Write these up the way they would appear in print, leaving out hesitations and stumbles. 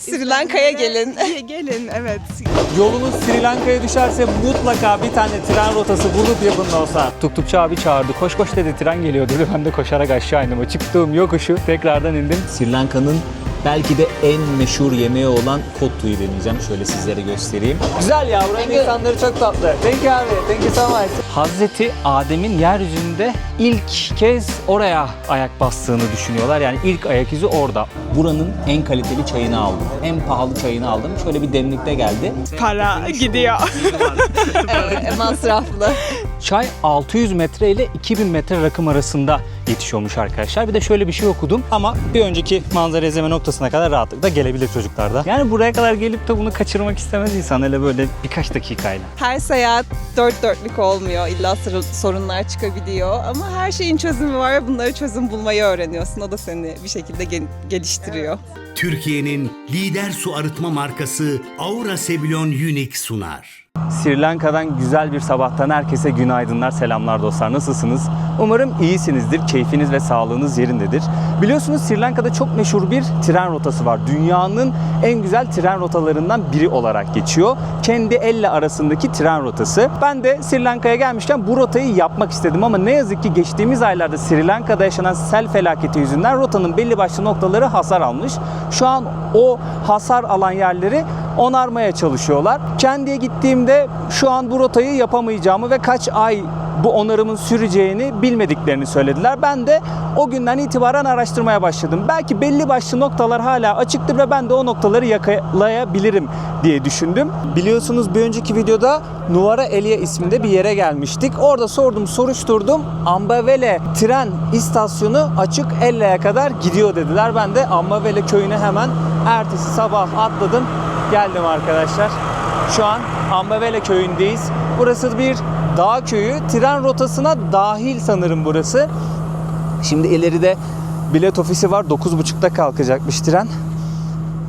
Sri Lanka'ya gelin. Gelin, evet. Yolunuz Sri Lanka'ya düşerse mutlaka bir tane tren rotası bulup yapın dostlar. Tuktukçu abi çağırdı. Koş koş dedi, tren geliyor dedi. Ben de koşarak aşağı indim. O çıktığım yokuşu tekrardan indim. Sri Lanka'nın belki de en meşhur yemeği olan kottu'yu deneyeceğim. Şöyle sizlere göstereyim. Güzel ya, buranın insanları çok tatlı. Thank you abi. Thank you so much. Hazreti Adem'in yeryüzünde ilk kez oraya ayak bastığını düşünüyorlar. Yani ilk ayak izi orada. Buranın en kaliteli çayını aldım. En pahalı çayını aldım. Şöyle bir demlikte geldi. Para gidiyor. Evet, masraflı. Çay 600 metre ile 2000 metre rakım arasında yetişiyormuş arkadaşlar. Bir de şöyle bir şey okudum ama bir önceki manzara izleme noktasına kadar rahatlıkla gelebilir çocuklar da. Yani buraya kadar gelip de bunu kaçırmak istemez insan, hele böyle birkaç dakikayla. Her seyahat dört dörtlük olmuyor. İlla sorunlar çıkabiliyor. Ama her şeyin çözümü var. Bunları çözüm bulmayı öğreniyorsun. O da seni bir şekilde geliştiriyor. Türkiye'nin lider su arıtma markası Aura Sebilon Unique sunar. Sri Lanka'dan güzel bir sabahtan herkese günaydınlar, selamlar dostlar. Nasılsınız? Umarım iyisinizdir, keyfiniz ve sağlığınız yerindedir. Biliyorsunuz Sri Lanka'da çok meşhur bir tren rotası var. Dünyanın en güzel tren rotalarından biri olarak geçiyor. Kendi elle arasındaki tren rotası. Ben de Sri Lanka'ya gelmişken bu rotayı yapmak istedim ama ne yazık ki geçtiğimiz aylarda Sri Lanka'da yaşanan sel felaketi yüzünden rotanın belli başlı noktaları hasar almış. Şu an o hasar alan yerleri onarmaya çalışıyorlar. Kendiye gittiğimde şu an bu rotayı yapamayacağımı ve kaç ay bu onarımın süreceğini bilmediklerini söylediler. Ben de o günden itibaren araştırmaya başladım. Belki belli başlı noktalar hala açıktır ve ben de o noktaları yakalayabilirim diye düşündüm. Biliyorsunuz bir önceki videoda Nuwara Eliya isminde bir yere gelmiştik. Orada sordum, soruşturdum. Ambavele tren istasyonu açık, Ella'ya kadar gidiyor dediler. Ben de Ambavele köyüne hemen ertesi sabah atladım. Geldim arkadaşlar. Şu an Ambavele köyündeyiz. Burası bir dağ köyü. Tren rotasına dahil sanırım burası. Şimdi ileride bilet ofisi var. 9.30'da kalkacakmış tren.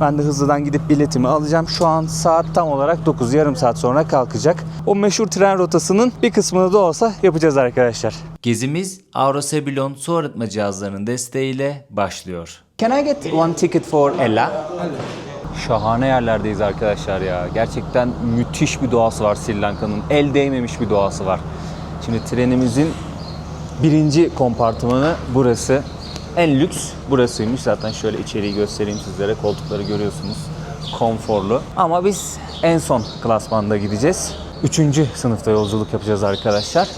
Ben de hızlıdan gidip biletimi alacağım. Şu an saat tam olarak 9. Yarım saat sonra kalkacak. O meşhur tren rotasının bir kısmını da olsa yapacağız arkadaşlar. Gezimiz Aura Sebilon su arıtma cihazlarının desteğiyle başlıyor. Can I get one ticket for Ella? Şahane yerlerdeyiz arkadaşlar ya. Gerçekten müthiş bir doğası var Sri Lanka'nın. El değmemiş bir doğası var. Şimdi trenimizin birinci kompartımanı burası. En lüks burasıymış. Zaten şöyle içeriği göstereyim sizlere. Koltukları görüyorsunuz. Konforlu. Ama biz en son klasmanda gideceğiz. 3. sınıfta yolculuk yapacağız arkadaşlar.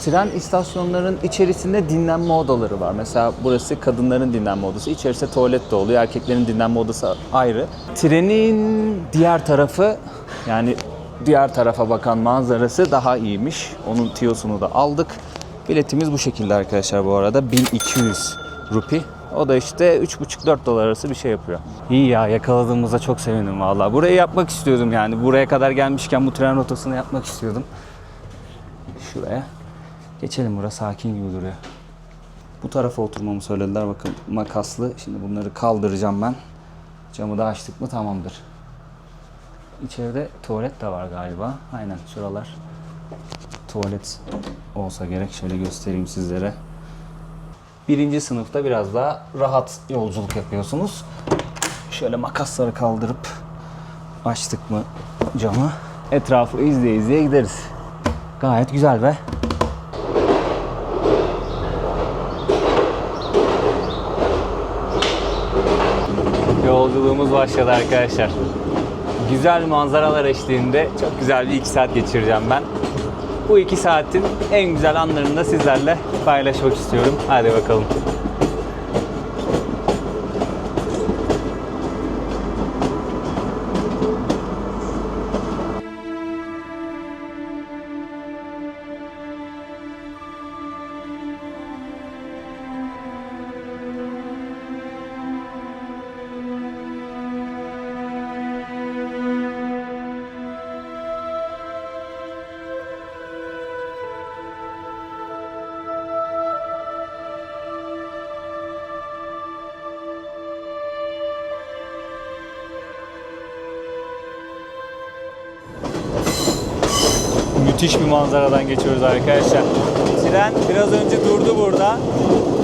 Tren istasyonlarının içerisinde dinlenme odaları var. Mesela burası kadınların dinlenme odası. İçerisinde tuvalet de oluyor. Erkeklerin dinlenme odası ayrı. Trenin diğer tarafı, yani diğer tarafa bakan manzarası daha iyiymiş. Onun tiyosunu da aldık. Biletimiz bu şekilde arkadaşlar bu arada. 1200 rupi. O da işte 3,5-4 dolar arası bir şey yapıyor. İyi ya, yakaladığımıza çok sevindim vallahi. Burayı yapmak istiyordum yani. Buraya kadar gelmişken bu tren rotasını yapmak istiyordum. Şuraya. Geçelim, burası sakin gibi duruyor. Bu tarafa oturmamı söylediler. Bakın makaslı. Şimdi bunları kaldıracağım ben. Camı da açtık mı tamamdır. İçeride tuvalet de var galiba. Aynen şuralar. Tuvalet olsa gerek. Şöyle göstereyim sizlere. 1. sınıfta biraz daha rahat yolculuk yapıyorsunuz. Şöyle makasları kaldırıp açtık mı camı. Etrafı izleye izleye gideriz. Gayet güzel be. Yolculuğumuz başladı arkadaşlar. Güzel manzaralar eşliğinde çok güzel bir 2 saat geçireceğim ben. Bu 2 saatin en güzel anlarını da sizlerle paylaşmak istiyorum. Hadi bakalım. Müthiş bir manzaradan geçiyoruz arkadaşlar. Sri Tren biraz önce durdu burada.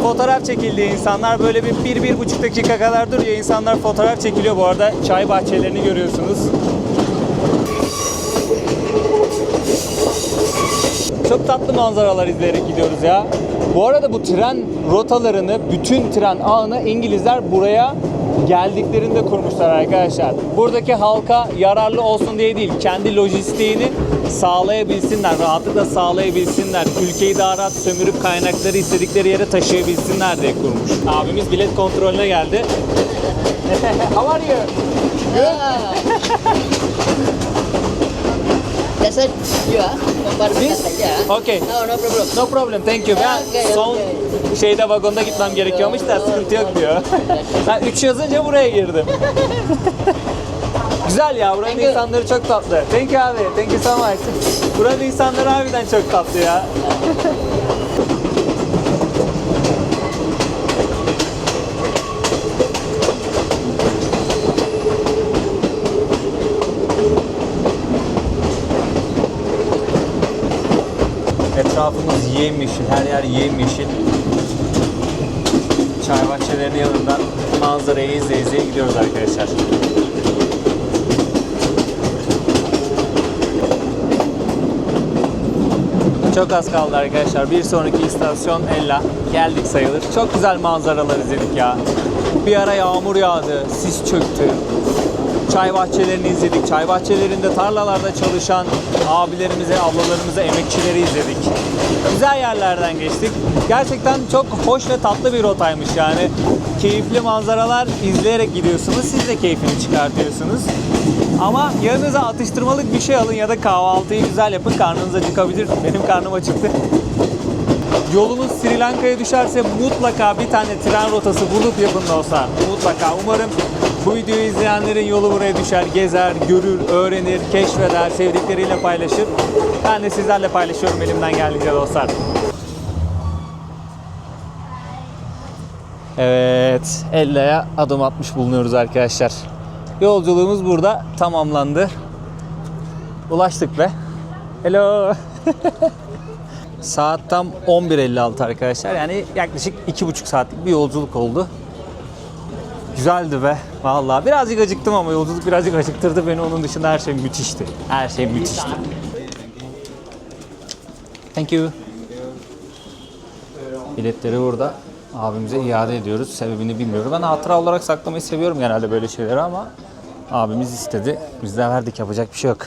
Fotoğraf çekildi insanlar. Böyle bir 1-1,5 dakika kadar duruyor. İnsanlar fotoğraf çekiliyor. Bu arada çay bahçelerini görüyorsunuz. Çok tatlı manzaralar izleyerek gidiyoruz ya. Bu arada bu tren rotalarını, bütün tren ağını İngilizler buraya geldiklerinde kurmuşlar arkadaşlar. Buradaki halka yararlı olsun diye değil, kendi lojistiğini sağlayabilsinler, rahatlıkla sağlayabilsinler. Ülkeyi daha rahat sömürüp kaynakları istedikleri yere taşıyabilsinler diye kurmuş. Abimiz bilet kontrolüne geldi. How are you? That's it. You are. This? Okay. No, no problem. No problem, thank you. Ben Okay, son şeyde vagonda gitmem gerekiyormuş da sıkıntı yok diyor. Ben 3 yazınca buraya girdim. Güzel ya, buranın Thank you. insanları çok tatlı. Thank you abi, thank you so much. Buranın insanları harbiden çok tatlı ya. Etrafımız yemyeşil, her yer yemyeşil. Çay bahçelerinin yanından manzarayı izleye izleye gidiyoruz arkadaşlar. Çok az kaldı arkadaşlar. Bir sonraki istasyon Ella. Geldik sayılır. Çok güzel manzaralar izledik ya. Bir ara yağmur yağdı, sis çöktü. Çay bahçelerini izledik. Çay bahçelerinde tarlalarda çalışan abilerimize, ablalarımıza, emekçileri izledik. Güzel yerlerden geçtik. Gerçekten çok hoş ve tatlı bir rotaymış yani. Keyifli manzaralar izleyerek gidiyorsunuz. Siz de keyfini çıkartıyorsunuz. Ama yanınıza atıştırmalık bir şey alın ya da kahvaltıyı güzel yapın. Karnınız acıkabilir. Benim karnım acıktı. Yolunuz Sri Lanka'ya düşerse mutlaka bir tane tren rotası bulup yapın dostlar. Mutlaka. Umarım bu videoyu izleyenlerin yolu buraya düşer, gezer, görür, öğrenir, keşfeder, sevdikleriyle paylaşır. Ben de sizlerle paylaşıyorum elimden geldiğince dostlar. Evet, Ella'ya adım atmış bulunuyoruz arkadaşlar. Yolculuğumuz burada tamamlandı. Ulaştık be. Hello. Saat tam 11.56 arkadaşlar. Yani yaklaşık 2,5 saatlik bir yolculuk oldu. Güzeldi be. Vallahi birazcık acıktım ama yolculuk birazcık acıktırdı beni. Onun dışında her şey müthişti. Her şey müthişti. Thank you. Biletleri burada abimize iade ediyoruz. Sebebini bilmiyorum. Ben hatıra olarak saklamayı seviyorum genelde böyle şeyleri ama abimiz istedi. Biz de verdik. Yapacak bir şey yok.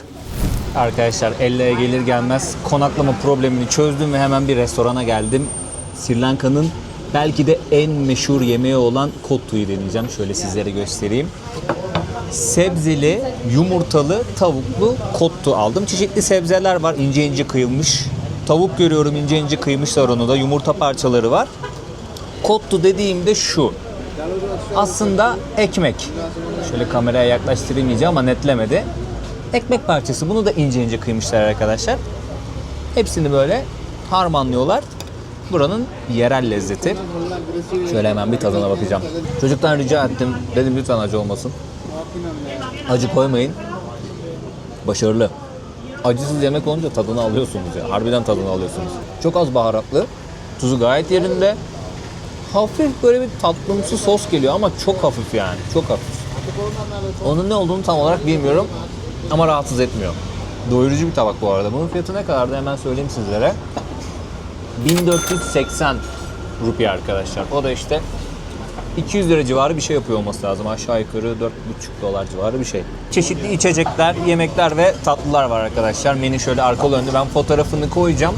Arkadaşlar Ella'ya gelir gelmez konaklama problemini çözdüm ve hemen bir restorana geldim. Sri Lanka'nın belki de en meşhur yemeği olan kottu'yu deneyeceğim. Şöyle sizlere göstereyim. Sebzeli, yumurtalı, tavuklu kottu aldım. Çeşitli sebzeler var. İnce ince kıyılmış. Tavuk görüyorum, ince ince kıymışlar onu da. Yumurta parçaları var. Kottu dediğimde şu. Aslında ekmek. Şöyle kameraya yaklaştırayım iyice ama netlemedi. Ekmek parçası. Bunu da ince ince kıymışlar arkadaşlar. Hepsini böyle harmanlıyorlar. Buranın yerel lezzeti. Şöyle hemen bir tadına bakacağım. Çocuktan rica ettim. Dedim lütfen acı olmasın. Acı koymayın. Başarılı. Acısız yemek olunca tadını alıyorsunuz ya. Harbiden tadını alıyorsunuz. Çok az baharatlı. Tuzu gayet yerinde. Hafif böyle bir tatlımsı sos geliyor ama çok hafif yani. Çok hafif. Onun ne olduğunu tam olarak bilmiyorum. Ama rahatsız etmiyor. Doyurucu bir tabak bu arada. Bunun fiyatı ne kadardı hemen söyleyeyim sizlere. 1480 rupiye arkadaşlar. O da işte 200 lira civarı bir şey yapıyor olması lazım. Aşağı yukarı 4,5 dolar civarı bir şey. Çeşitli içecekler, yemekler ve tatlılar var arkadaşlar. Menü şöyle arkalı önlü. Ben fotoğrafını koyacağım.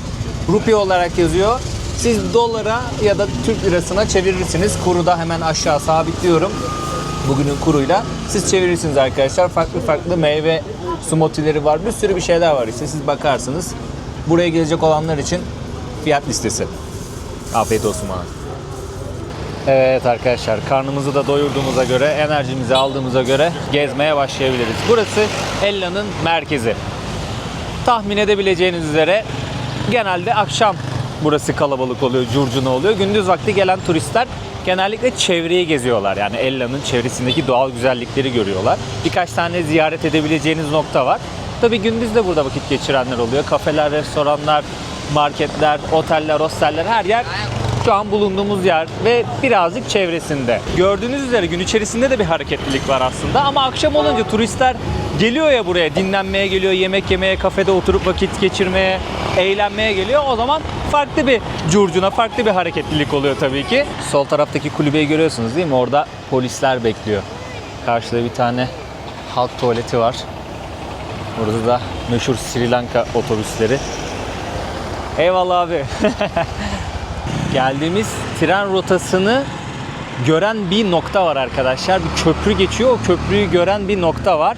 Rupiye olarak yazıyor. Siz dolara ya da Türk lirasına çevirirsiniz. Kuru da hemen aşağı sabitliyorum. Bugünün kuruyla. Siz çevirirsiniz arkadaşlar. Farklı farklı meyve smoothie'leri var. Bir sürü bir şeyler var işte. Siz bakarsınız. Buraya gelecek olanlar için fiyat listesi. Afiyet olsun bana. Evet arkadaşlar, karnımızı da doyurduğumuza göre, enerjimizi aldığımıza göre gezmeye başlayabiliriz. Burası Ella'nın merkezi. Tahmin edebileceğiniz üzere genelde akşam burası kalabalık oluyor, curcuna oluyor. Gündüz vakti gelen turistler genellikle çevreyi geziyorlar. Yani Ella'nın çevresindeki doğal güzellikleri görüyorlar. Birkaç tane ziyaret edebileceğiniz nokta var. Tabii gündüz de burada vakit geçirenler oluyor. Kafeler, restoranlar, marketler, oteller, hosteller her yer şu an bulunduğumuz yer ve birazcık çevresinde. Gördüğünüz üzere gün içerisinde de bir hareketlilik var aslında ama akşam olunca turistler geliyor ya buraya, dinlenmeye geliyor, yemek yemeye, kafede oturup vakit geçirmeye, eğlenmeye geliyor. O zaman farklı bir curcuna, farklı bir hareketlilik oluyor tabii ki. Sol taraftaki kulübeyi görüyorsunuz değil mi? Orada polisler bekliyor. Karşıda bir tane halk tuvaleti var. Burada da meşhur Sri Lanka otobüsleri. Eyvallah abi. Geldiğimiz tren rotasını gören bir nokta var arkadaşlar. Bir köprü geçiyor. O köprüyü gören bir nokta var.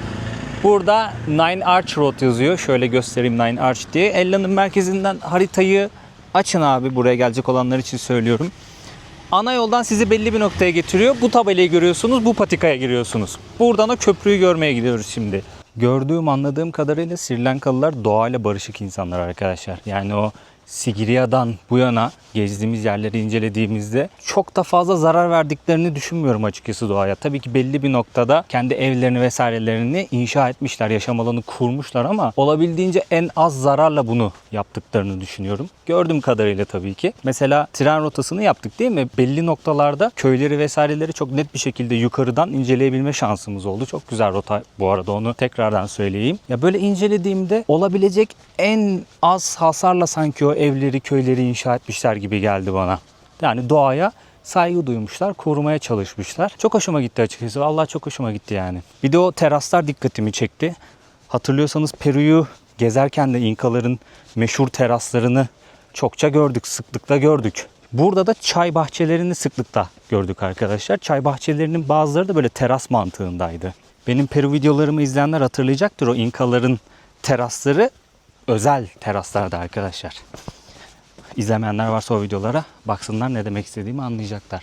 Burada Nine Arch Road yazıyor. Şöyle göstereyim, Nine Arch diye. Ella'nın merkezinden haritayı açın abi. Buraya gelecek olanlar için söylüyorum. Ana yoldan sizi belli bir noktaya getiriyor. Bu tabelayı görüyorsunuz. Bu patikaya giriyorsunuz. Buradan o köprüyü görmeye gidiyoruz şimdi. Gördüğüm, anladığım kadarıyla Sri Lankalılar doğayla barışık insanlar arkadaşlar. Yani o Sigiriya'dan bu yana gezdiğimiz yerleri incelediğimizde çok da fazla zarar verdiklerini düşünmüyorum açıkçası doğaya. Tabii ki belli bir noktada kendi evlerini vesairelerini inşa etmişler, yaşam alanı kurmuşlar ama olabildiğince en az zararla bunu yaptıklarını düşünüyorum. Gördüğüm kadarıyla tabii ki. Mesela tren rotasını yaptık değil mi? Belli noktalarda köyleri vesaireleri çok net bir şekilde yukarıdan inceleyebilme şansımız oldu. Çok güzel rota bu arada, onu tekrardan söyleyeyim. Ya böyle incelediğimde olabilecek en az hasarla sanki o evleri, köyleri inşa etmişler gibi geldi bana. Yani doğaya saygı duymuşlar, korumaya çalışmışlar. Çok hoşuma gitti açıkçası. Vallahi çok hoşuma gitti yani. Bir de o teraslar dikkatimi çekti. Hatırlıyorsanız Peru'yu gezerken de İnkaların meşhur teraslarını çokça gördük, sıklıkla gördük. Burada da çay bahçelerini sıklıkla gördük arkadaşlar. Çay bahçelerinin bazıları da böyle teras mantığındaydı. Benim Peru videolarımı izleyenler hatırlayacaktır. O İnkaların terasları özel teraslardı arkadaşlar. İzlemeyenler varsa o videolara baksınlar, ne demek istediğimi anlayacaklar.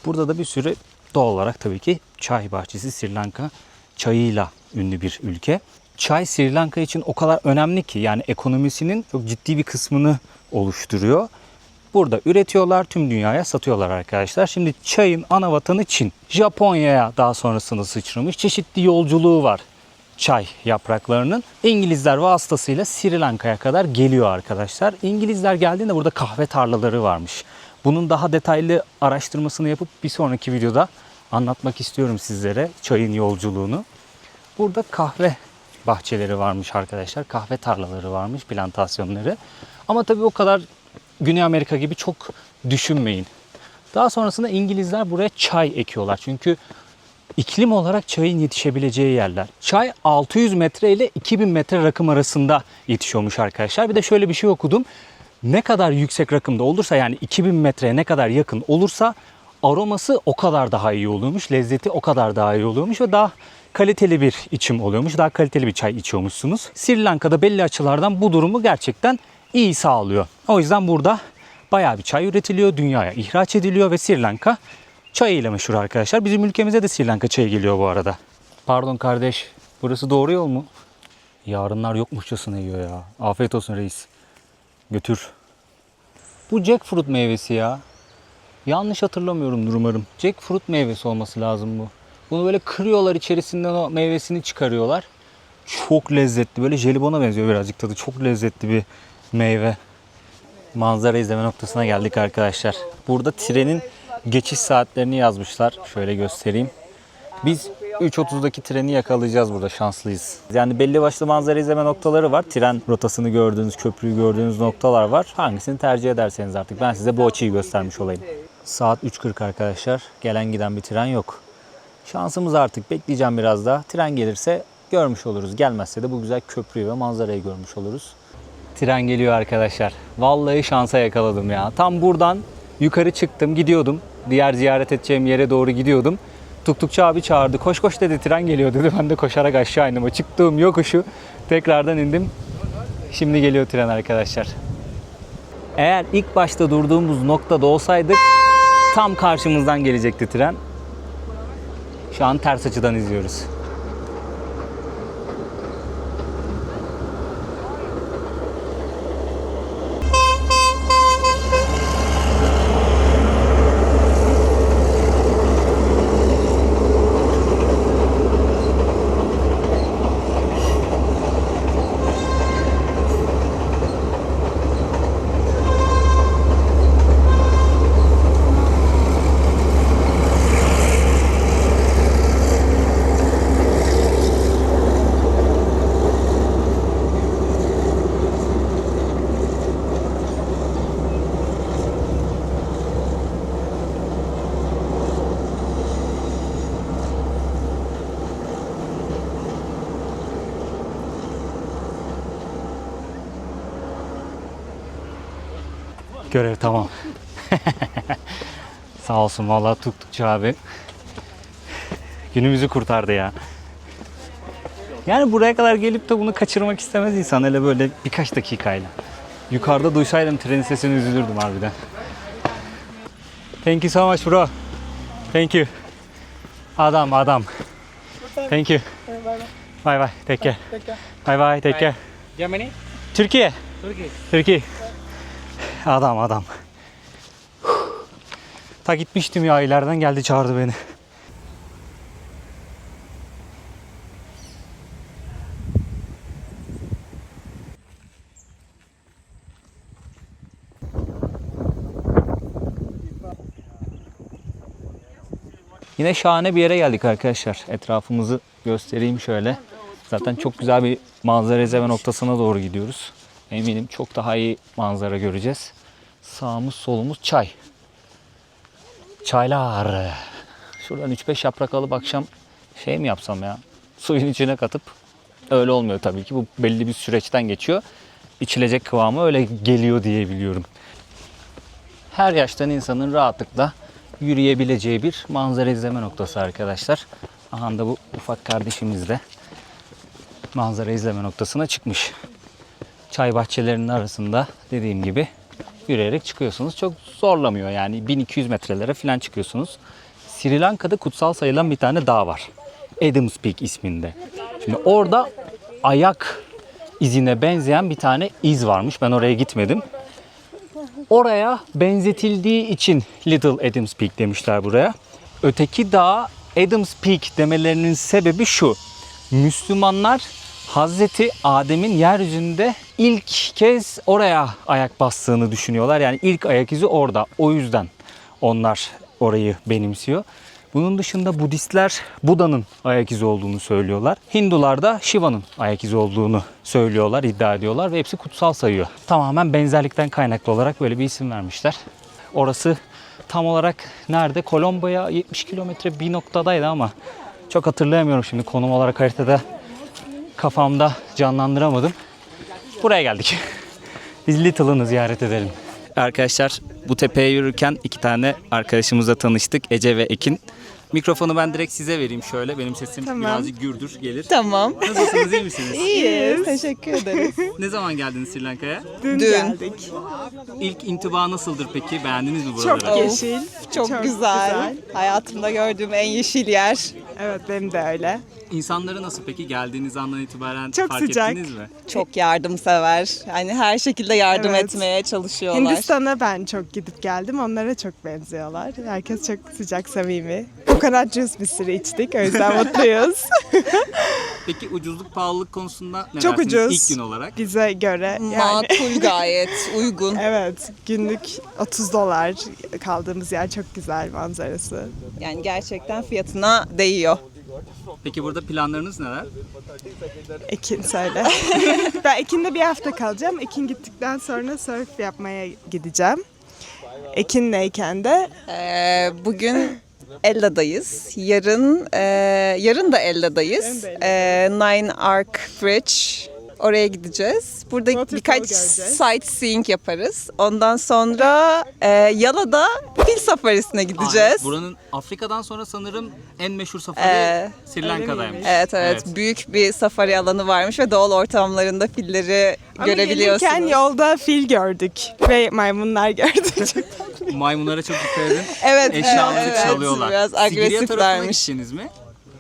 Burada da bir sürü doğal olarak tabii ki çay bahçesi. Sri Lanka çayıyla ünlü bir ülke. Çay Sri Lanka için o kadar önemli ki yani ekonomisinin çok ciddi bir kısmını oluşturuyor. Burada üretiyorlar, tüm dünyaya satıyorlar arkadaşlar. Şimdi çayın ana vatanı Çin. Japonya'ya daha sonrasında sıçramış. Çeşitli yolculuğu var çay yapraklarının. İngilizler vasıtasıyla Sri Lanka'ya kadar geliyor arkadaşlar. İngilizler geldiğinde burada kahve tarlaları varmış. Bunun daha detaylı araştırmasını yapıp bir sonraki videoda anlatmak istiyorum sizlere çayın yolculuğunu. Burada kahve bahçeleri varmış arkadaşlar. Kahve tarlaları varmış, plantasyonları. Ama tabii o kadar Güney Amerika gibi çok düşünmeyin. Daha sonrasında İngilizler buraya çay ekiyorlar. Çünkü iklim olarak çayın yetişebileceği yerler. Çay 600 metre ile 2000 metre rakım arasında yetişiyormuş arkadaşlar. Bir de şöyle bir şey okudum. Ne kadar yüksek rakımda olursa, yani 2000 metreye ne kadar yakın olursa aroması o kadar daha iyi oluyormuş. Lezzeti o kadar daha iyi oluyormuş ve daha kaliteli bir içim oluyormuş. Daha kaliteli bir çay içiyormuşsunuz. Sri Lanka'da belli açılardan bu durumu gerçekten iyi sağlıyor. O yüzden burada bayağı bir çay üretiliyor. Dünyaya ihraç ediliyor ve Sri Lanka çayıyla meşhur arkadaşlar. Bizim ülkemize de Sri Lanka çayı geliyor bu arada. Pardon kardeş, burası doğru yol mu? Yarınlar yokmuşçasına yiyor ya. Afiyet olsun reis. Götür. Bu jackfruit meyvesi ya. Yanlış hatırlamıyorumdur umarım. Jackfruit meyvesi olması lazım bu. Bunu böyle kırıyorlar, içerisinden o meyvesini çıkarıyorlar. Çok lezzetli. Böyle jelibona benziyor birazcık tadı. Çok lezzetli bir meyve. Manzara izleme noktasına geldik arkadaşlar. Burada trenin geçiş saatlerini yazmışlar. Şöyle göstereyim. Biz 3.30'daki treni yakalayacağız burada. Şanslıyız. Yani belli başlı manzara izleme noktaları var. Tren rotasını gördüğünüz, köprüyü gördüğünüz noktalar var. Hangisini tercih ederseniz artık. Ben size bu açıyı göstermiş olayım. Saat 3.40 arkadaşlar. Gelen giden bir tren yok. Şansımız artık. Bekleyeceğim biraz daha. Tren gelirse görmüş oluruz. Gelmezse de bu güzel köprüyü ve manzarayı görmüş oluruz. Tren geliyor arkadaşlar. Vallahi şansa yakaladım ya. Tam buradan yukarı çıktım, gidiyordum. Diğer ziyaret edeceğim yere doğru gidiyordum. Tuktukçu abi çağırdı. Koş koş dedi, tren geliyor dedi. Ben de koşarak aşağı indim. O çıktığım yokuşu tekrardan indim. Şimdi geliyor tren arkadaşlar. Eğer ilk başta durduğumuz noktada olsaydık tam karşımızdan gelecekti tren. Şu an ters açıdan izliyoruz. görev tamam. Sağ olsun vallahi Tuktukçu abi. Günümüzü kurtardı ya. Yani buraya kadar gelip de bunu kaçırmak istemez insan, hele böyle birkaç dakikayla. Yukarıda duysaydım trenin sesini üzülürdüm harbiden. Thank you so much bro. Thank you. Adam. Thank you. Bye bye. Take care. Bye bye. Take care. Germany? Türkiye. Türkiye. Adam. Ta gitmiştim ya, ileriden geldi çağırdı beni. Yine şahane bir yere geldik arkadaşlar. Etrafımızı göstereyim şöyle. Zaten çok güzel bir manzara izleme noktasına doğru gidiyoruz. Eminim çok daha iyi manzara göreceğiz. Sağımız solumuz çay. Çaylar. Şuradan 3-5 yaprak alıp akşam şey mi yapsam ya? Suyun içine katıp, öyle olmuyor tabii ki. Bu belli bir süreçten geçiyor. İçilecek kıvamı öyle geliyor diye biliyorum. Her yaştan insanın rahatlıkla yürüyebileceği bir manzara izleme noktası arkadaşlar. Aha da bu ufak kardeşimiz de manzara izleme noktasına çıkmış. Çay bahçelerinin arasında dediğim gibi yürüyerek çıkıyorsunuz. Çok zorlamıyor yani, 1200 metrelere falan çıkıyorsunuz. Sri Lanka'da kutsal sayılan bir tane dağ var. Adams Peak isminde. Şimdi orada ayak izine benzeyen bir tane iz varmış. Ben oraya gitmedim. Oraya benzetildiği için Little Adams Peak demişler buraya. Öteki dağa Adams Peak demelerinin sebebi şu. Müslümanlar Hazreti Adem'in yeryüzünde ilk kez oraya ayak bastığını düşünüyorlar. Yani ilk ayak izi orada. O yüzden onlar orayı benimsiyor. Bunun dışında Budistler Buda'nın ayak izi olduğunu söylüyorlar. Hindular da Shiva'nın ayak izi olduğunu söylüyorlar, iddia ediyorlar ve hepsi kutsal sayıyor. Tamamen benzerlikten kaynaklı olarak böyle bir isim vermişler. Orası tam olarak nerede? Colombo'ya 70 kilometre bir noktadaydı ama çok hatırlayamıyorum şimdi, konum olarak haritada kafamda canlandıramadım. Buraya geldik. Biz Little'ını ziyaret edelim. Arkadaşlar bu tepeye yürürken iki tane arkadaşımızla tanıştık. Ece ve Ekin. Mikrofonu ben direkt size vereyim şöyle. Benim sesim birazcık gürdür gelir. Tamam. Nasılsınız, iyi misiniz? İyiyiz. Teşekkür ederiz. Ne zaman geldiniz Sri Lanka'ya? Dün Dün. geldik. İlk intiba nasıldır peki? Beğendiniz mi buraları? Çok yeşil. Çok güzel. Hayatımda gördüğüm en yeşil yer. Evet, benim de öyle. İnsanları nasıl peki? Geldiğiniz andan itibaren Çok fark sıcak. ettiniz mi? Çok yardımsever. Yani her şekilde yardım Evet. etmeye çalışıyorlar. Hindistan'a ben çok gidip geldim. Onlara çok benziyorlar. Herkes çok sıcak, samimi. Coconut juice bir sürü içtik. O yüzden mutluyuz. Peki ucuzluk pahalılık konusunda ne Çok dersiniz ucuz. ilk gün olarak? Bize göre yani. Makul, gayet uygun. Evet, günlük $30 kaldığımız yer, çok güzel manzarası. Yani gerçekten fiyatına değiyor. Peki burada planlarınız neler? Ekin söyle. Ben Ekin'de bir hafta kalacağım. Ekin gittikten sonra surf yapmaya gideceğim. Ekin'leyken de Bugün Ella'dayız. Yarın da Ella'dayız. Nine Arc Bridge. Oraya gideceğiz. Burada Waterfall birkaç göreceğiz. sightseeing yaparız. Ondan sonra Yala'da fil safarisine gideceğiz. Buranın Afrika'dan sonra sanırım en meşhur safari Sri Lanka'daymış. Evet. Büyük bir safari alanı varmış ve doğal ortamlarında filleri ama görebiliyorsunuz. gelirken yolda fil gördük ve maymunlar gördük. Maymunlara çok dikkat edin. Evet, Eşyalarınızı evet, çalıyorlar. biraz Sigiriya tarafına agresiflermiş. gittiniz mi?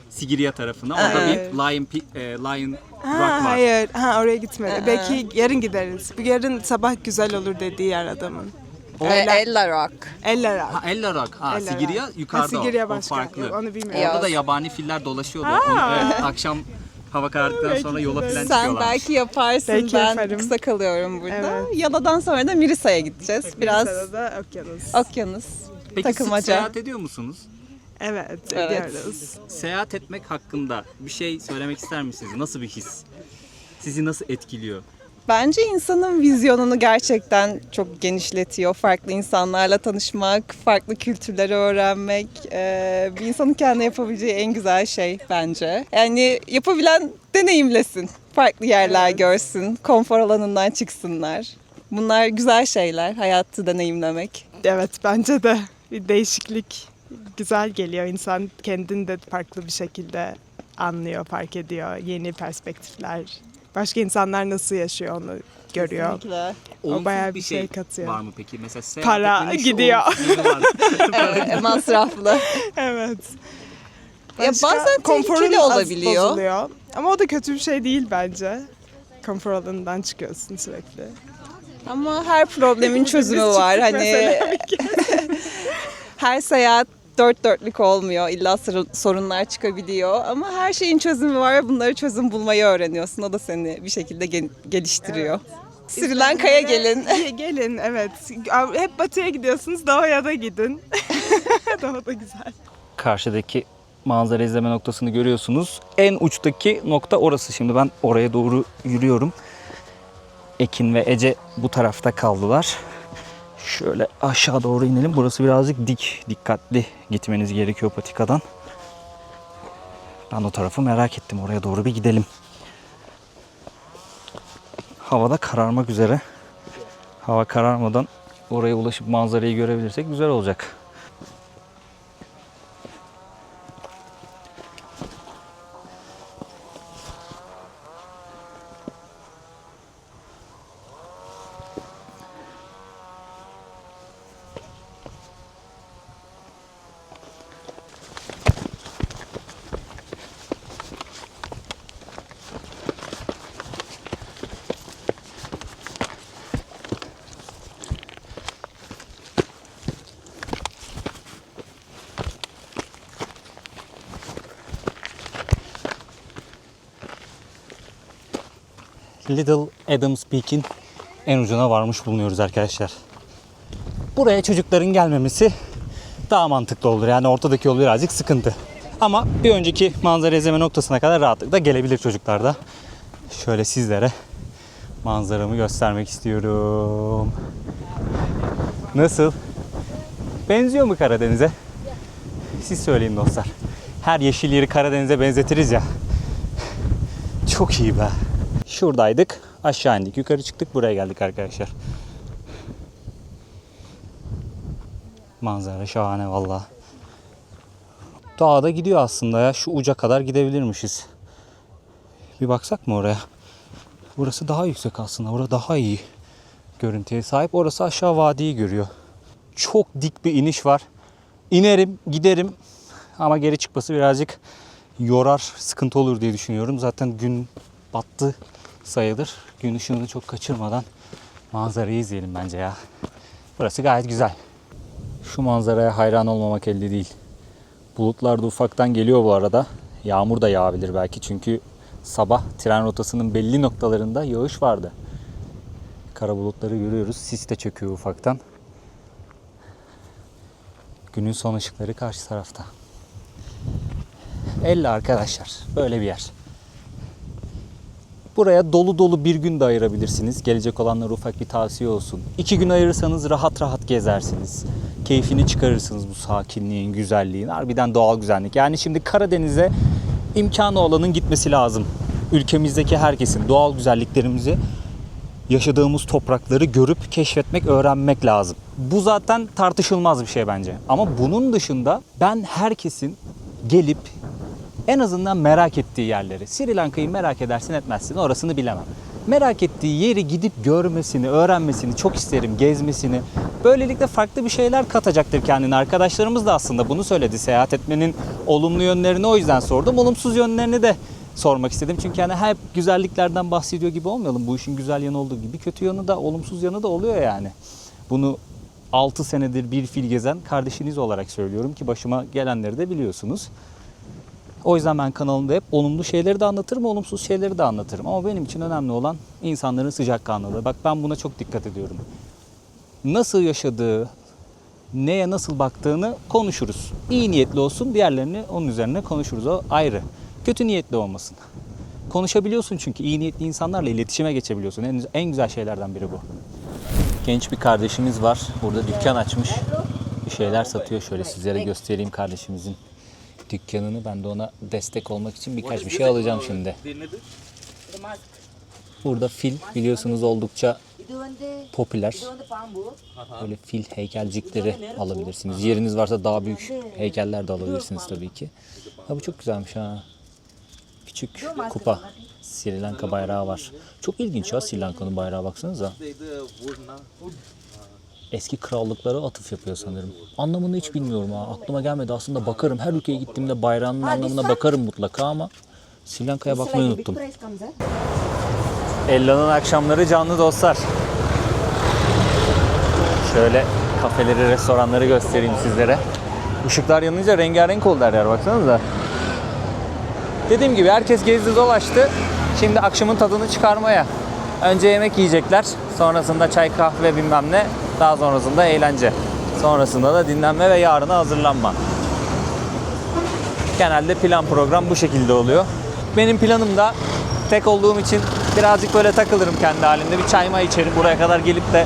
Sigiriya tarafına. Orada bir Lion Rock var. Hayır, oraya gitmedi. Belki yarın gideriz. Bu yarın sabah güzel olur dediği yer adamın. Ella Rock. Eller Ha, Ella Rock. Ha, Ella Sigiriya Rock. yukarıda Sigiriya o başka. farklı. Yok, onu bilmiyorum. Orada da Yok. yabani filler dolaşıyordu. Onu, akşam hava karardıktan sonra yola falan Sen çıkıyorlar. belki yaparsın. Belki ben yaparım. kısa kalıyorum burada. Evet. Yala'dan sonra da Mirisa'ya gideceğiz. Biraz Bursa'da da okyanus. okyanus. Peki sık takılmaca. seyahat ediyor musunuz? Evet, Evet. ediyoruz. Seyahat etmek hakkında bir şey söylemek ister misiniz? Nasıl bir his? Sizi nasıl etkiliyor? Bence insanın vizyonunu gerçekten çok genişletiyor. Farklı insanlarla tanışmak, farklı kültürleri öğrenmek bir insanın kendine yapabileceği en güzel şey bence. Yani yapabilen deneyimlesin. Farklı yerler görsün, konfor alanından çıksınlar. Bunlar güzel şeyler, hayatı deneyimlemek. Evet, bence de bir değişiklik güzel geliyor. İnsan kendini de farklı bir şekilde anlıyor, fark ediyor. Yeni perspektifler, başka insanlar nasıl yaşıyor onu görüyor. Kesinlikle. O bayağı bir şey katıyor. Var mı peki? Mesela Para gidiyor. Evet, masraflı. Evet. Ya bazen konforun tehlikeli az olabiliyor. bozuluyor. Ama o da kötü bir şey değil bence. Konfor alanından çıkıyorsun sürekli. Ama her problemin çözümü Biz var. çıktık Hani mesela her seyahat dört dörtlük olmuyor. İlla sorunlar çıkabiliyor. Ama her şeyin çözümü var. Bunları çözüm bulmayı öğreniyorsun. O da seni bir şekilde geliştiriyor. Sri Lanka'ya gelin. Gelin, evet. Hep batıya gidiyorsunuz, doğuya da gidin. Doğu da güzel. Karşıdaki manzara izleme noktasını görüyorsunuz. En uçtaki nokta orası. Şimdi ben oraya doğru yürüyorum. Ekin ve Ece bu tarafta kaldılar. Şöyle aşağı doğru inelim. Burası birazcık dik. Dikkatli gitmeniz gerekiyor patikadan. Ben o tarafı merak ettim. Oraya doğru bir gidelim. Havada kararmak üzere. Hava kararmadan oraya ulaşıp manzarayı görebilirsek güzel olacak. Little Adams Peak'in en ucuna varmış bulunuyoruz arkadaşlar. Buraya çocukların gelmemesi daha mantıklı olur. Yani ortadaki yol birazcık sıkıntı. Ama bir önceki manzara izleme noktasına kadar rahatlıkla gelebilir çocuklar da. Şöyle sizlere manzaramı göstermek istiyorum. Nasıl? Benziyor mu Karadeniz'e? Siz söyleyin dostlar. Her yeşil yeri Karadeniz'e benzetiriz ya. Çok iyi be. Şuradaydık. Aşağı indik. Yukarı çıktık. Buraya geldik arkadaşlar. Manzara şahane valla. Dağda gidiyor aslında ya. Şu uca kadar gidebilirmişiz. Bir baksak mı oraya? Burası daha yüksek aslında. Orası daha iyi görüntüye sahip. Orası aşağı vadiyi görüyor. Çok dik bir iniş var. İnerim, giderim. Ama geri çıkması birazcık yorar, sıkıntı olur diye düşünüyorum. Zaten gün battı sayılır. Gün ışığını çok kaçırmadan manzarayı izleyelim bence ya. Burası gayet güzel. Şu manzaraya hayran olmamak elde değil. Bulutlar da ufaktan geliyor bu arada. Yağmur da yağabilir belki çünkü sabah tren rotasının belli noktalarında yağış vardı. Kara bulutları görüyoruz. Sis de çöküyor ufaktan. Günün son ışıkları karşı tarafta. Elle arkadaşlar. Böyle bir yer. Buraya dolu dolu bir gün de ayırabilirsiniz. Gelecek olanlara ufak bir tavsiye olsun. 2 gün ayırırsanız rahat rahat gezersiniz. Keyfini çıkarırsınız bu sakinliğin, güzelliğin. Harbiden doğal güzellik. Yani şimdi Karadeniz'e imkanı olanın gitmesi lazım. Ülkemizdeki herkesin doğal güzelliklerimizi, yaşadığımız toprakları görüp keşfetmek, öğrenmek lazım. Bu zaten tartışılmaz bir şey bence. Ama bunun dışında ben herkesin gelip en azından merak ettiği yerleri, Sri Lanka'yı merak edersin etmezsin orasını bilemem. Merak ettiği yeri gidip görmesini, öğrenmesini çok isterim, gezmesini. Böylelikle farklı bir şeyler katacaktır kendine. Arkadaşlarımız da aslında bunu söyledi. Seyahat etmenin olumlu yönlerini o yüzden sordum. Olumsuz yönlerini de sormak istedim. Çünkü hani hep güzelliklerden bahsediyor gibi olmayalım. Bu işin güzel yanı olduğu gibi kötü yanı da, olumsuz yanı da oluyor yani. Bunu 6 senedir bir fil gezen kardeşiniz olarak söylüyorum ki başıma gelenleri de biliyorsunuz. O yüzden ben kanalımda hep olumlu şeyleri de anlatırım, olumsuz şeyleri de anlatırım. Ama benim için önemli olan insanların sıcakkanlılığı. Bak ben buna çok dikkat ediyorum. Nasıl yaşadığı, neye nasıl baktığını konuşuruz. İyi niyetli olsun, diğerlerini onun üzerine konuşuruz. O ayrı. Kötü niyetli olmasın. Konuşabiliyorsun çünkü iyi niyetli insanlarla iletişime geçebiliyorsun. En güzel şeylerden biri bu. Genç bir kardeşimiz var. Burada dükkan açmış. Bir şeyler satıyor. Şöyle sizlere göstereyim kardeşimizin dükkanını. Ben de ona destek olmak için birkaç bir şey alacağım şimdi. Burada fil biliyorsunuz oldukça popüler. Böyle fil heykelcikleri alabilirsiniz. Yeriniz varsa daha büyük heykeller de alabilirsiniz tabii ki. Ha, bu çok güzelmiş ha. Küçük kupa. Sri Lanka bayrağı var. Çok ilginç ya Sri Lanka'nın bayrağı, baksanıza. Eski krallıklara atıf yapıyor sanırım. Anlamını hiç bilmiyorum ha. Aklıma gelmedi. Aslında bakarım. Her ülkeye gittiğimde bayrağının anlamına bakarım mutlaka ama Sri Lanka'ya bakmayı unuttum. Ella'nın akşamları canlı dostlar. Şöyle kafeleri, restoranları göstereyim sizlere. Işıklar yanınca rengarenk oldu her yer, baksanıza. Dediğim gibi herkes gezdi dolaştı. Şimdi akşamın tadını çıkarmaya. Önce yemek yiyecekler. Sonrasında çay, kahve bilmem ne. Daha sonrasında eğlence. Sonrasında da dinlenme ve yarına hazırlanma. Genelde plan program bu şekilde oluyor. Benim planım da tek olduğum için birazcık böyle takılırım kendi halimde. Bir çay may içerim. Buraya kadar gelip de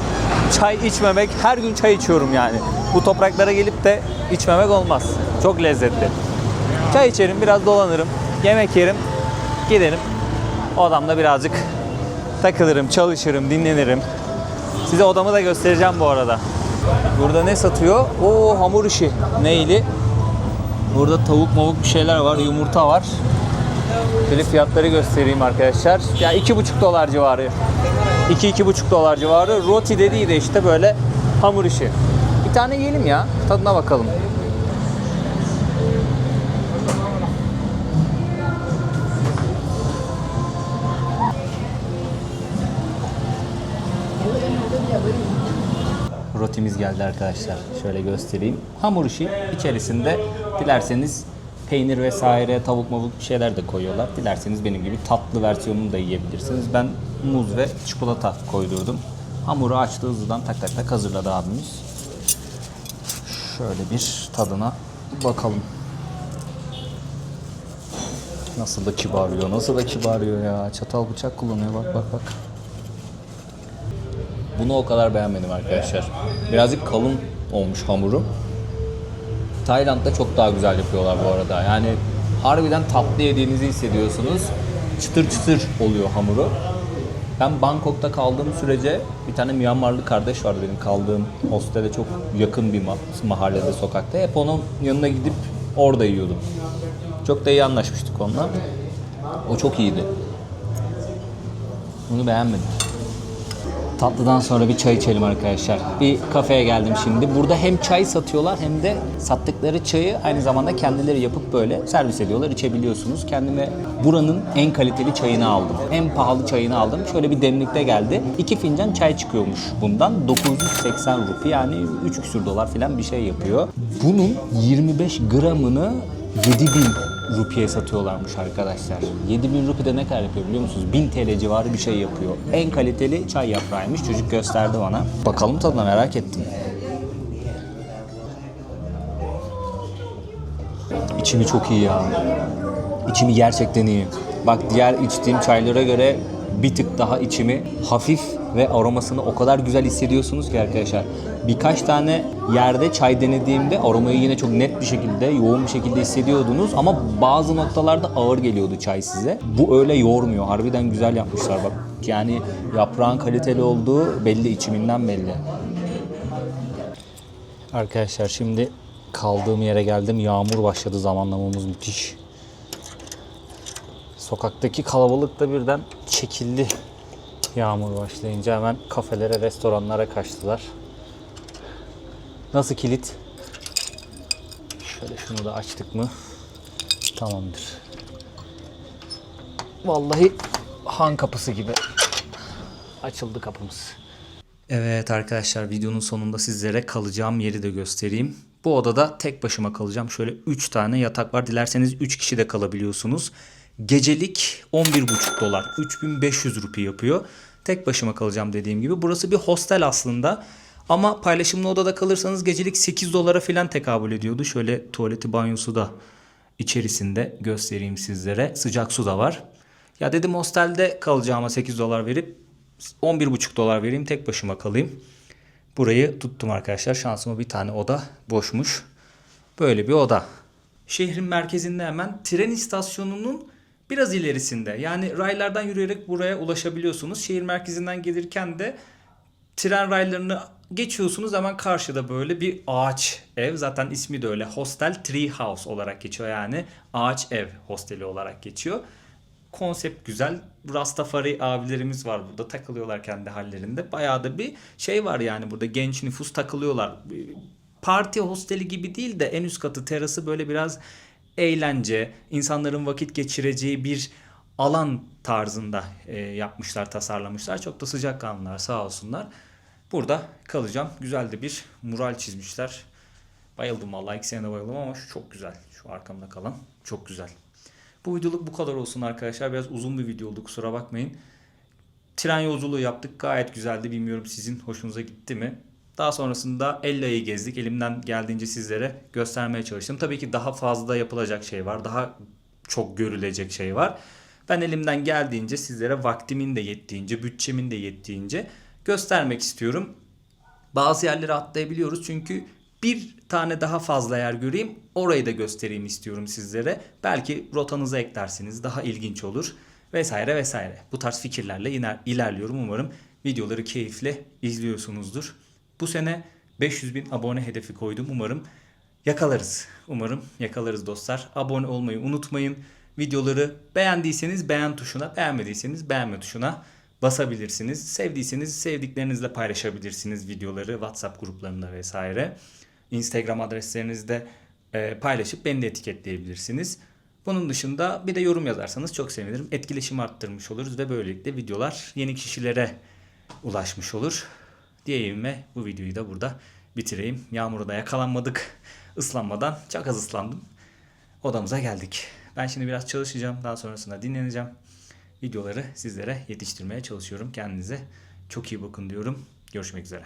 çay içmemek, her gün çay içiyorum yani. Bu topraklara gelip de içmemek olmaz. Çok lezzetli. Çay içerim, biraz dolanırım, yemek yerim, giderim. Odamda birazcık takılırım, çalışırım, dinlenirim. Size odamı da göstereceğim bu arada. Burada ne satıyor? Oo, hamur işi. Neyli? Burada tavuk mavuk bir şeyler var, yumurta var. Şöyle fiyatları göstereyim arkadaşlar. Ya $2,5 civarı. 2-2,5 dolar civarı. Roti dediği de işte böyle hamur işi. Bir tane yiyelim ya. Tadına bakalım. Rotimiz geldi arkadaşlar. Şöyle göstereyim. Hamur işi, içerisinde dilerseniz peynir vesaire, tavuk mavuk bir şeyler de koyuyorlar. Dilerseniz benim gibi tatlı versiyonunu da yiyebilirsiniz. Ben muz ve çikolata koydurdum. Hamuru açtı, hızlıdan tak tak tak hazırladı abimiz. Şöyle bir tadına bakalım. Nasıl da kibarıyor, nasıl da kibarıyor ya. Çatal bıçak kullanıyor, bak bak bak. Bunu o kadar beğenmedim arkadaşlar. Birazcık kalın olmuş hamuru. Tayland'da çok daha güzel yapıyorlar bu arada. Yani harbiden tatlı yediğinizi hissediyorsunuz. Çıtır çıtır oluyor hamuru. Ben Bangkok'ta kaldığım sürece bir tane Myanmarlı kardeş vardı benim kaldığım hostele çok yakın bir mahallede, sokakta. Hep onun yanına gidip orada yiyordum. Çok da iyi anlaşmıştık onunla. O çok iyiydi. Bunu beğenmedim. Tatlıdan sonra bir çay içelim arkadaşlar. Bir kafeye geldim şimdi. Burada hem çay satıyorlar hem de sattıkları çayı aynı zamanda kendileri yapıp böyle servis ediyorlar. İçebiliyorsunuz. Kendime buranın en kaliteli çayını aldım. En pahalı çayını aldım. Şöyle bir demlikte geldi. 2 fincan çay çıkıyormuş bundan. 980 rupi, yani 3 küsür dolar falan bir şey yapıyor. Bunun 25 gramını 7000 rupiye satıyorlarmış arkadaşlar. 7000 rupi de ne kadar yapıyor biliyor musunuz? 1000 TL civarı bir şey yapıyor. En kaliteli çay yaprağıymış. Çocuk gösterdi bana. Bakalım tadına, merak ettim. İçimi çok iyi ya. İçimi gerçekten iyi. Bak, diğer içtiğim çaylara göre bir tık daha içimi hafif ve aromasını o kadar güzel hissediyorsunuz ki arkadaşlar. Birkaç tane yerde çay denediğimde aromayı yine çok net bir şekilde, yoğun bir şekilde hissediyordunuz ama bazı noktalarda ağır geliyordu çay size. Bu öyle yormuyor. Harbiden güzel yapmışlar bak. Yani yaprağın kaliteli olduğu belli, içiminden belli. Arkadaşlar şimdi kaldığım yere geldim. Yağmur başladı. Zamanlamamız müthiş. Sokaktaki kalabalık da birden çekildi. Yağmur başlayınca hemen kafelere, restoranlara kaçtılar. Nasıl kilit? Şöyle şunu da açtık mı? Tamamdır. Vallahi han kapısı gibi açıldı kapımız. Evet arkadaşlar, videonun sonunda sizlere kalacağım yeri de göstereyim. Bu odada tek başıma kalacağım. Şöyle 3 tane yatak var. Dilerseniz 3 kişi de kalabiliyorsunuz. Gecelik 11,5 dolar. 3500 rupi yapıyor. Tek başıma kalacağım dediğim gibi. Burası bir hostel aslında. Ama paylaşımlı odada kalırsanız gecelik 8 dolara falan tekabül ediyordu. Şöyle tuvaleti, banyosu da içerisinde göstereyim sizlere. Sıcak su da var. Ya dedim hostelde kalacağıma 8 dolar verip 11,5 dolar vereyim, tek başıma kalayım. Burayı tuttum arkadaşlar. Şansıma bir tane oda boşmuş. Böyle bir oda. Şehrin merkezinde hemen tren istasyonunun biraz ilerisinde. Yani raylardan yürüyerek buraya ulaşabiliyorsunuz. Şehir merkezinden gelirken de tren raylarını geçiyorsunuz, hemen karşıda böyle bir ağaç ev. Zaten ismi de öyle. Hostel Tree House olarak geçiyor, yani ağaç ev hosteli olarak geçiyor. Konsept güzel. Rastafari abilerimiz var burada, takılıyorlar kendi hallerinde. Bayağı da bir şey var yani, burada genç nüfus takılıyorlar. Parti hosteli gibi değil de en üst katı terası böyle biraz eğlence, insanların vakit geçireceği bir alan tarzında yapmışlar, tasarlamışlar. Çok da sıcakkanlılar, sağ olsunlar. Burada kalacağım. Güzel de bir mural çizmişler. Bayıldım vallahi, ikisine de bayıldım ama şu çok güzel. Şu arkamda kalan çok güzel. Bu videoluk bu kadar olsun arkadaşlar. Biraz uzun bir video oldu, kusura bakmayın. Tren yolculuğu yaptık. Gayet güzeldi. Bilmiyorum sizin hoşunuza gitti mi? Daha sonrasında Ella'yı gezdik. Elimden geldiğince sizlere göstermeye çalıştım. Tabii ki daha fazla yapılacak şey var. Daha çok görülecek şey var. Ben elimden geldiğince sizlere, vaktimin de yettiğince, bütçemin de yettiğince göstermek istiyorum. Bazı yerleri atlayabiliyoruz çünkü bir tane daha fazla yer göreyim, orayı da göstereyim istiyorum sizlere. Belki rotanıza eklersiniz, daha ilginç olur vesaire vesaire. Bu tarz fikirlerle ilerliyorum. Umarım videoları keyifle izliyorsunuzdur. Bu sene 500.000 abone hedefi koydum. Umarım yakalarız. Umarım yakalarız dostlar. Abone olmayı unutmayın. Videoları beğendiyseniz beğen tuşuna, beğenmediyseniz beğenme tuşuna basabilirsiniz. Sevdiyseniz sevdiklerinizle paylaşabilirsiniz videoları WhatsApp gruplarında vesaire. Instagram adreslerinizde paylaşıp beni de etiketleyebilirsiniz. Bunun dışında bir de yorum yazarsanız çok sevinirim. Etkileşimi arttırmış oluruz ve böylelikle videolar yeni kişilere ulaşmış olur. Diyeyim ve bu videoyu da burada bitireyim. Yağmurda yakalanmadık. Islanmadan, çok az ıslandım. Odamıza geldik. Ben şimdi biraz çalışacağım. Daha sonrasında dinleneceğim. Videoları sizlere yetiştirmeye çalışıyorum. Kendinize çok iyi bakın diyorum. Görüşmek üzere.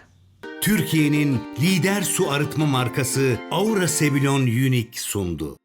Türkiye'nin lider su arıtma markası Aura Sebilon Unique sundu.